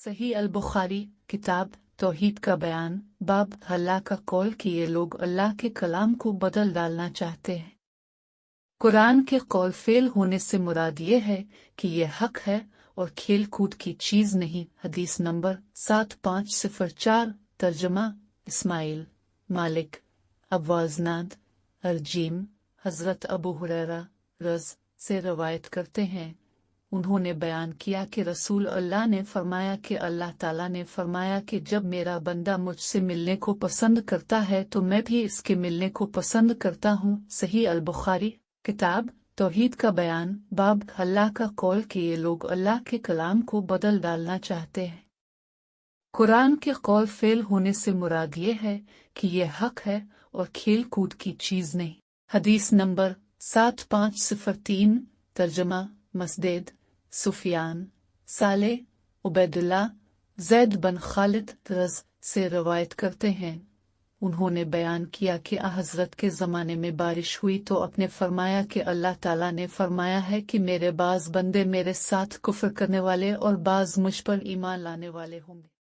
सही अल बुखारी किताब तौहीद का बयान बाब अल्लाह का कौल कि ये लोग अल्लाह के कलाम को बदल डालना चाहते हैं। कुरान के कौल फेल होने से मुराद ये है कि ये हक है और खेल कूद की चीज नहीं। हदीस नंबर 7504 तर्जमा इस्माइल मालिक अब्वाजनाद अर्जीम हजरत अबू हुरैरा रज़ से रवायत करते हैं। उन्होंने बयान किया कि रसूल अल्लाह ने फरमाया कि अल्लाह ताला ने फरमाया कि जब मेरा बंदा मुझसे मिलने को पसंद करता है तो मैं भी इसके मिलने को पसंद करता हूँ। सही अल बुखारी किताब तौहीद का बयान बाब अल्लाह का कौल कि ये लोग अल्लाह के कलाम को बदल डालना चाहते हैं। कुरान के कौल फेल होने से मुराद ये है कि ये हक है और खेल कूद की चीज नहीं। हदीस नंबर 7503 तर्जमा मसदेद सुफियान साले उबैदुल्लाह ज़ैद बन खालिद रज़ से रवायत करते हैं। उन्होंने बयान किया कि हज़रत के ज़माने में बारिश हुई तो अपने फरमाया कि अल्लाह ताला ने फरमाया है कि मेरे बाज़ बंदे मेरे साथ कुफ्र करने वाले और बाज़ मुझ पर ईमान लाने वाले होंगे।